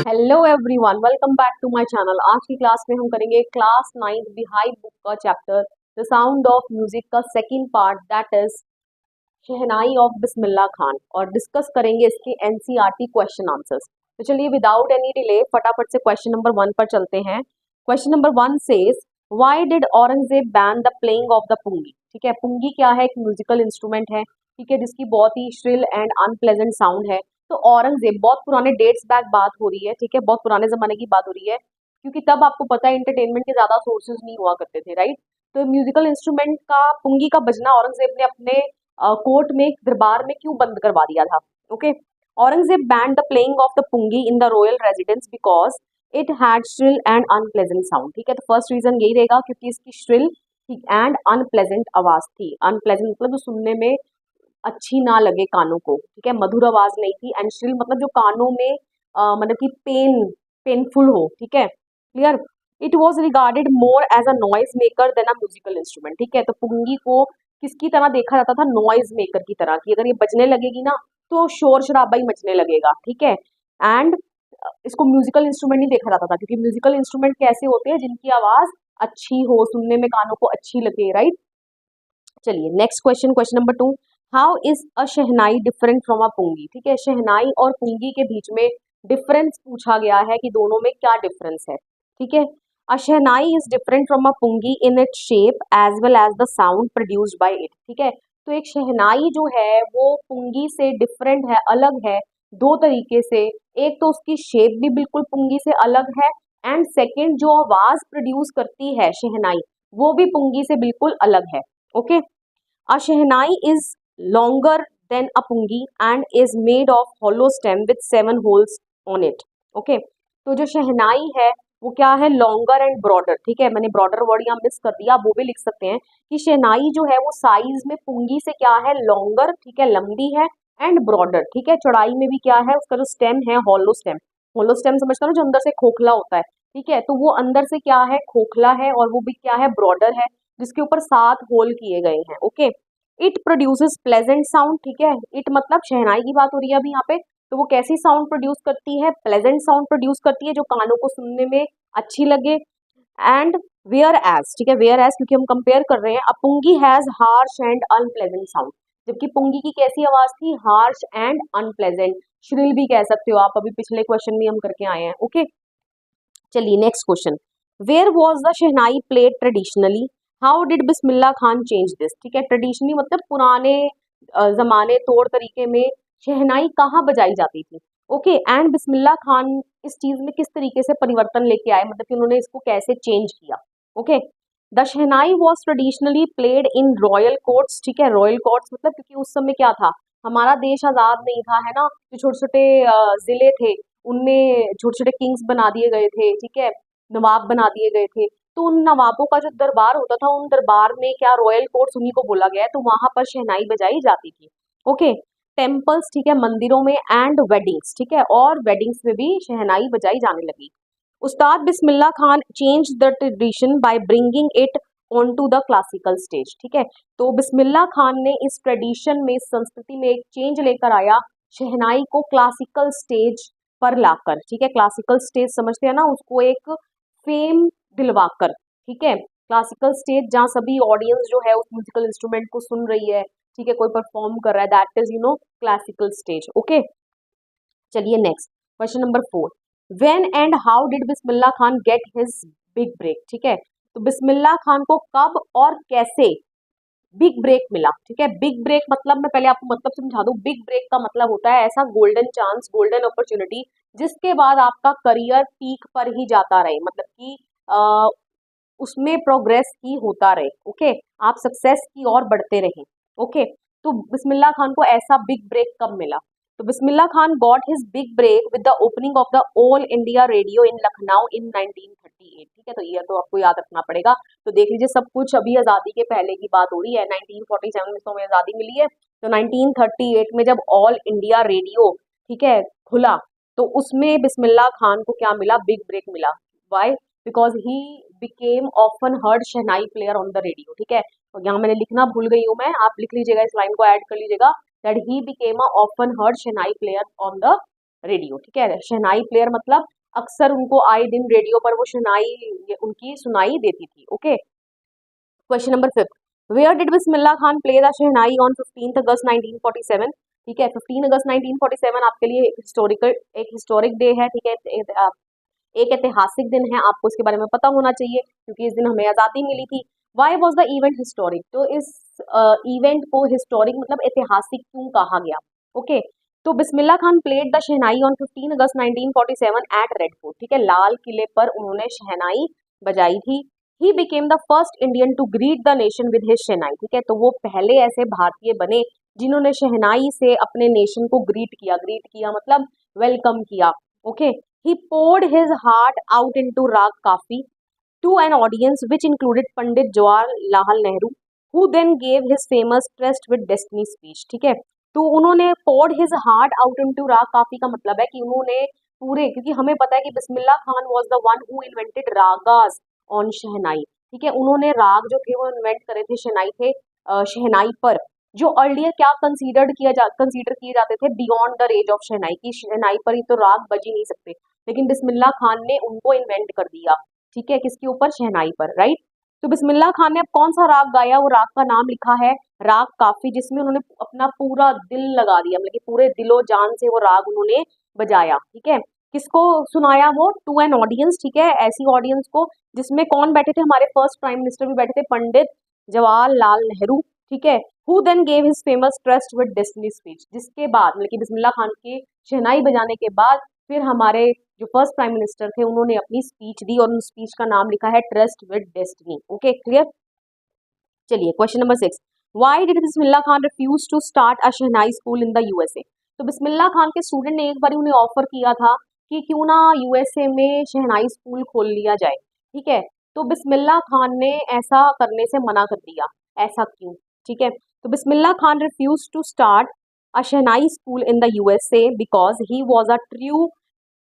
Hello everyone, welcome back to my channel. आज की class में हम करेंगे क्लास 9 बिहाई बुक का chapter the sound of music का second part, that is shehnai of Bismillah Khan, और डिस्कस करेंगे इसके एनसीईआरटी क्वेश्चन आंसर्स। तो चलिए विदाउट एनी डिले फटाफट से क्वेश्चन नंबर 1 पर चलते हैं। Question number 1 says why did Aurangzeb ban the playing of the pungi. ठीक है, पुंगी क्या है? एक म्यूजिकल इंस्ट्रूमेंट है, ठीक है, जिसकी बहुत ही श्रिल एंड अनप्लेजेंट साउंड है। तो औरंगजेब, बहुत पुराने डेट्स बैक बात हो रही है, ठीक है, बहुत पुराने जमाने की बात हो रही है, क्योंकि तब आपको पता है इंटरटेनमेंट के ज्यादा सोर्सेज नहीं हुआ करते थे, राइट। तो म्यूजिकल इंस्ट्रूमेंट का, पुंगी का बजना औरंगजेब ने अपने कोर्ट में, दरबार में क्यों बंद करवा दिया था? Okay, Aurangzeb banned the playing of the pungi in the royal residence because it had shrill and unpleasant sound. ठीक है, तो फर्स्ट रीजन यही रहेगा क्योंकि इसकी श्रिल एंड अनप्लेजेंट आवाज थी। अनप्लेजेंट मतलब जो सुनने में अच्छी ना लगे कानों को, ठीक है, मधुर आवाज नहीं थी। एंड श्रिल मतलब जो कानों में मतलब कि पेनफुल हो, ठीक है, clear. It was regarded more as a noise maker than a musical instrument. ठीक है, तो पुंगी को किसकी तरह देखा जाता था? नॉइज मेकर की तरह, कि अगर ये बजने लगेगी ना तो शोर शराबा ही मचने लगेगा, ठीक है। एंड इसको म्यूजिकल इंस्ट्रूमेंट नहीं देखा जाता था, क्योंकि म्यूजिकल इंस्ट्रूमेंट कैसे होते हैं? जिनकी आवाज अच्छी हो, सुनने में कानों को अच्छी लगे, राइट। चलिए next question, question number 2, how is a shehnai different from a pungi. ठीक है, शहनाई और पुंगी के बीच में डिफरेंस पूछा गया है कि दोनों में क्या डिफरेंस है। ठीक है, a shehnai is different from a pungi in its shape as well as the sound produced by it. ठीक है, तो एक शहनाई जो है वो पुंगी से डिफरेंट है, अलग है दो तरीके से। एक तो उसकी शेप भी बिल्कुल पुंगी से अलग है, एंड सेकेंड जो आवाज प्रोड्यूस करती है शहनाई, वो भी पुंगी से बिल्कुल अलग है। Okay, a shehnai is longer than a pungi and is made of hollow stem with 7 holes on it. Okay, तो जो शहनाई है वो क्या है? Longer and broader. ठीक है, मैंने ब्रॉडर वर्ड यहाँ मिस कर दिया, आप वो भी लिख सकते हैं कि शहनाई जो है वो साइज में पुंगी से क्या है? लॉन्गर, ठीक है, लंबी है, एंड ब्रॉडर, ठीक है, चौड़ाई में भी क्या है? उसका जो स्टेम है हॉलो स्टेम। हॉलो स्टेम समझता हो, जो अंदर से खोखला होता है, ठीक है, तो वो अंदर से क्या है? खोखला है, और वो भी क्या है? ब्रॉडर है, जिसके ऊपर 7 होल किए गए हैं। Okay, it produces pleasant sound. ठीक है, इट मतलब शहनाई की बात हो रही है अभी यहाँ पे, तो वो कैसी साउंड प्रोड्यूस करती है? प्लेजेंट साउंड प्रोड्यूस करती है, जो कानों को सुनने में अच्छी लगे। एंड वेयर एज, ठीक है, वेयर एज क्योंकि हम कंपेयर कर रहे हैं, a pungi has harsh and unpleasant sound, जबकि पुंगी की कैसी आवाज थी? हार्श एंड अनप्लेजेंट, श्रिल भी कह सकते हो आप, अभी पिछले क्वेश्चन में हम करके आए हैं। ओके, चलिए next question, where was the shehnai played traditionally, how did Bismillah Khan change this. ठीक है, ट्रेडिशनली मतलब पुराने जमाने तौर तरीके में शहनाई कहाँ बजाई जाती थी। ओके, एंड बिस्मिल्लाह खान इस चीज में किस तरीके से परिवर्तन लेके आए, मतलब कि उन्होंने इसको कैसे चेंज किया। Okay, the shehnai was traditionally played in royal courts. ठीक है, रॉयल कोर्ट्स मतलब क्योंकि उस समय क्या था, हमारा देश आजाद नहीं था, है ना, जो छोटे छोटे जिले थे उनमें छोटे छोटे किंग्स बना दिए गए थे, ठीक है, नवाब बना दिए गए थे। तो उन नवाबों का जो दरबार होता था, उन दरबार में क्या रॉयल कोर्ट्स उन्हीं को बोला गया है, तो वहां पर शहनाई बजाई जाती थी। ओके, टेम्पल्स, ठीक है, मंदिरों में, एंड वेडिंग्स, ठीक है, और वेडिंग्स में भी शहनाई बजाई जाने लगी। Ustad Bismillah Khan change the tradition by bringing it on to the classical stage. ठीक है, तो बिस्मिल्लाह खान ने इस ट्रेडिशन में, इस संस्कृति में एक चेंज लेकर आया, शहनाई को क्लासिकल स्टेज पर लाकर। ठीक है, क्लासिकल स्टेज समझते हैं ना उसको, एक फेम दिलवाकर, ठीक है, क्लासिकल स्टेज जहाँ सभी ऑडियंस जो है उस म्यूजिकल इंस्ट्रूमेंट को सुन रही है, ठीक है, कोई परफॉर्म कर रहा है, that is classical stage. Okay, चलिए next question number 4, when and how did Bismillah Khan get his big break. ठीक है, तो बिस्मिल्लाह खान को कब और कैसे बिग ब्रेक मिला। ठीक है, बिग ब्रेक मतलब मैं पहले आपको मतलब समझा दूं, बिग ब्रेक का मतलब होता है ऐसा गोल्डन चांस, गोल्डन अपॉर्चुनिटी, जिसके बाद आपका करियर पीक पर ही जाता रहे, मतलब कि उसमें प्रोग्रेस ही होता रहे। ओके, आप सक्सेस की ओर बढ़ते रहें। ओके, तो बिस्मिल्लाह खान को ऐसा बिग ब्रेक कब मिला? तो Bismillah Khan got his big break with the opening of the All India Radio in Lucknow in 1938। ठीक है, तो ईयर तो आपको याद रखना पड़ेगा। तो देख लीजिए, सब कुछ अभी आज़ादी के पहले की बात हो रही है, 1947 में तो हमें आज़ादी मिली है, तो 1938 में जब ऑल इंडिया रेडियो, ठीक है, खुला, तो उसमें बिस्मिल्लाह खान को क्या मिला? बिग ब्रेक मिला। Why? Because he became often heard shehnai player on the radio. ठीक है, तो यहाँ मैंने लिखना भूल गई हूँ मैं, आप लिख लीजिएगा, इस लाइन को ऐड कर लीजिएगा, that he became a often heard shehnai player on the radio. ठीक है, शहनाई प्लेयर मतलब अक्सर उनको आए दिन रेडियो पर वो शहनाई उनकी सुनाई देती थी। Okay, question number 5, where did Bismillah Khan play the shehnai on 15 August 1947? ठीक है, 15 अगस्त 1947 आपके लिए एक हिस्टोरिक डे है। ठीक है, एक ऐतिहासिक दिन है, आपको इसके बारे में पता होना चाहिए क्योंकि इस दिन हमें आज़ादी मिली थी। Why was the event historic? तो इस इवेंट को हिस्टोरिक मतलब ऐतिहासिक क्यों कहा गया? ओके, तो Bismillah Khan played the shehnai on 15 August 1947 at Red Fort. ठीक है, लाल किले पर उन्होंने शहनाई बजाई थी। He became the first Indian to greet the nation with his shehnai. ठीक है, तो वो पहले ऐसे भारतीय बने जिन्होंने शहनाई से अपने नेशन को ग्रीट किया मतलब वेलकम किया। Okay, he poured his heart out into Rag Kafi to an audience which included Pandit Jawaharlal Nehru, who then gave his famous Trust with Destiny speech. ठीक है, तो उन्होंने poured his heart out into Rag Kafi का मतलब है कि उन्होंने पूरे, क्योंकि हमें पता है कि Bismillah Khan was the one who invented ragas on शहनाई। ठीक है, उन्होंने राग जो थे वो इन्वेंट करे थे शहनाई पर, जो अर्लियर क्या कंसीडर किए जाते थे बियॉन्ड द रेंज ऑफ शहनाई, की शहनाई पर ही तो राग बज ही नहीं सकते, लेकिन बिस्मिल्लाह खान ने उनको इन्वेंट कर दिया। ठीक है, किसके ऊपर? शहनाई पर, राइट। तो बिस्मिल्लाह खान ने अब कौन सा राग गाया? वो राग का नाम लिखा है राग काफी, जिसमें उन्होंने अपना पूरा दिल लगा दिया, मतलब कि पूरे दिलो जान से वो राग उन्होंने बजाया। ठीक है, किसको सुनाया? वो टू एन ऑडियंस। ठीक है, ऐसी ऑडियंस को जिसमें कौन बैठे थे? हमारे फर्स्ट प्राइम मिनिस्टर भी बैठे थे, पंडित जवाहरलाल नेहरू। ठीक है, who then gave his famous tryst with destiny speech, जिसके बाद मतलब कि बिस्मिल्लाह खान के शहनाई बजाने के बाद फिर हमारे जो फर्स्ट प्राइम मिनिस्टर थे उन्होंने अपनी स्पीच दी और उन स्पीच का नाम लिखा है trust with destiny. Okay, clear. चलिए, question number 6, why did Bismillah Khan refuse to start a shehnai school in the USA? तो बिस्मिल्लाह खान के स्टूडेंट ने एक बार उन्हें ऑफर किया था कि क्यों ना यूएसए में शहनाई स्कूल खोल लिया जाए। ठीक है, तो बिस्मिल्लाह खान ने ऐसा करने से मना कर दिया। ऐसा क्यों? ठीक है, तो Bismillah Khan refuse to start a shehnai school in the USA because he was a true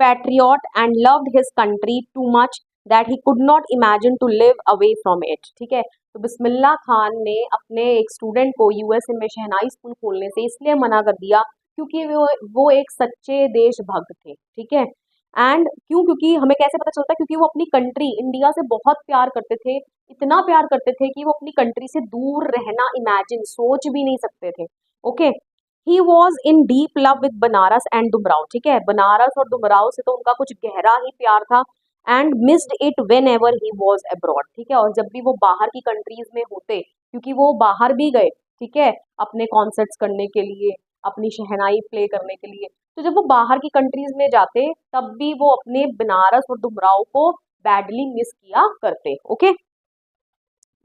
patriot and loved his country too much that he could not imagine to live away from it। ठीक है, तो बिस्मिल्लाह खान ने अपने एक स्टूडेंट को USA में शहनाई school खोलने से इसलिए मना कर दिया क्योंकि वो एक सच्चे देशभक्त थे। ठीक है, एंड क्यों? क्योंकि हमें कैसे पता चलता है? क्योंकि वो अपनी कंट्री इंडिया से बहुत प्यार करते थे, इतना प्यार करते थे कि वो अपनी कंट्री से दूर रहना इमेजिन सोच भी नहीं सकते थे। Okay, he was in deep love with Banaras and Dumraon. ठीक है, बनारस और डुमराव से तो उनका कुछ गहरा ही प्यार था। And missed it when ever he was abroad. ठीक है, और जब भी वो बाहर की कंट्रीज में होते, क्योंकि वो बाहर भी गए, ठीक है, अपने कॉन्सर्ट्स करने के लिए, अपनी शहनाई प्ले करने के लिए, तो जब वो बाहर की कंट्रीज में जाते तब भी वो अपने बनारस और डुमराव को बैडली मिस किया करते। Okay,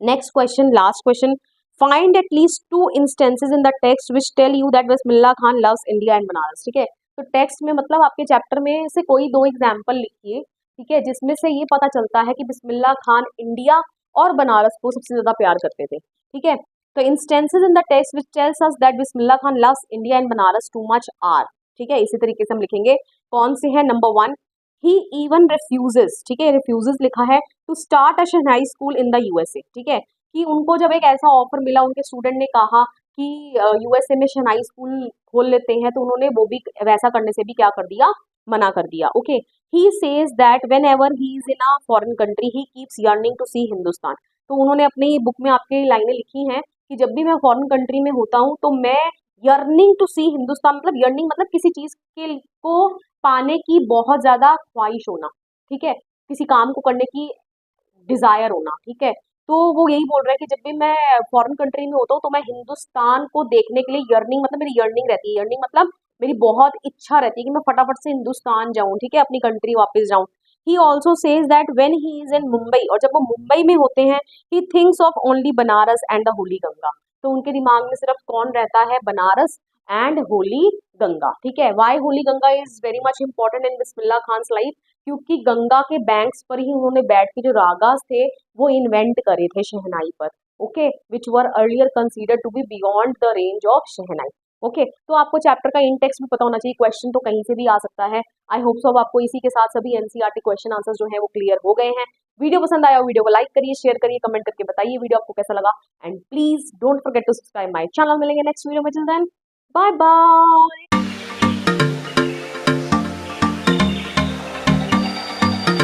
next question, last question, find at least 2 instances in the text which tell you that Bismillah Khan loves India and Banaras. ठीक है, तो टेक्स्ट में मतलब आपके चैप्टर में से कोई 2 एग्जाम्पल लिखिए। ठीक है, जिसमें से ये पता चलता है कि बिस्मिल्लाह खान इंडिया और बनारस को सबसे ज्यादा प्यार करते थे। ठीक है, तो instances in the text which tells us that Bismillah Khan loves India and Banaras too much are. ठीक है, इसी तरीके से हम लिखेंगे। कौन से है? Number 1, he even refuses. ठीक है, रिफ्यूजेस लिखा है to start a shehnai school in the USA. ठीक है, कि उनको जब एक ऐसा ऑफर मिला, उनके स्टूडेंट ने कहा कि यूएसए में शहनाई स्कूल खोल लेते हैं, तो उन्होंने वो भी वैसा करने से भी क्या कर दिया? मना कर दिया। Okay, he says that whenever he is in a foreign country he keeps yearning to see Hindustan. तो उन्होंने अपनी बुक में आपके लाइनें लिखी हैं कि जब भी मैं फॉरेन कंट्री में होता हूँ तो मैं यर्निंग टू सी हिंदुस्तान, मतलब यर्निंग मतलब किसी चीज के को पाने की बहुत ज्यादा ख्वाहिश होना। ठीक है, किसी काम को करने की डिजायर होना। ठीक है, तो वो यही बोल रहा है कि जब भी मैं फॉरेन कंट्री में होता हूँ तो मैं हिंदुस्तान को देखने के लिए यर्निंग मतलब मेरी यर्निंग रहती है। यर्निंग मतलब मेरी बहुत इच्छा रहती है कि मैं फटाफट से हिंदुस्तान जाऊं। ठीक है, अपनी कंट्री वापस जाऊं। He also says that when he is in Mumbai, और जब वो मुंबई में होते हैं, he thinks of only Banaras and the holy Ganga. तो उनके दिमाग में सिर्फ कौन रहता है? Banaras and holy Ganga. ठीक है, why holy Ganga is very much important in Bismillah Khan's life? क्योंकि गंगा के बैंक्स पर ही उन्होंने बैठ के जो रागास थे वो इन्वेंट करे थे शहनाई पर। Okay, which were earlier considered to be beyond the range of shehnai. Okay, तो आपको चैप्टर का इन टेक्स्ट भी पता होना चाहिए, क्वेश्चन तो कहीं से भी आ सकता है। आई होप सो अब आपको इसी के साथ सभी एनसीईआरटी क्वेश्चन आंसर्स जो है वो क्लियर हो गए हैं। वीडियो पसंद आया, वीडियो को लाइक करिए, शेयर करिए, कमेंट करके बताइए वीडियो आपको कैसा लगा, and please don't forget to subscribe my channel. मिलेंगे नेक्स्ट वीडियो में, टिल देन बाय बाय।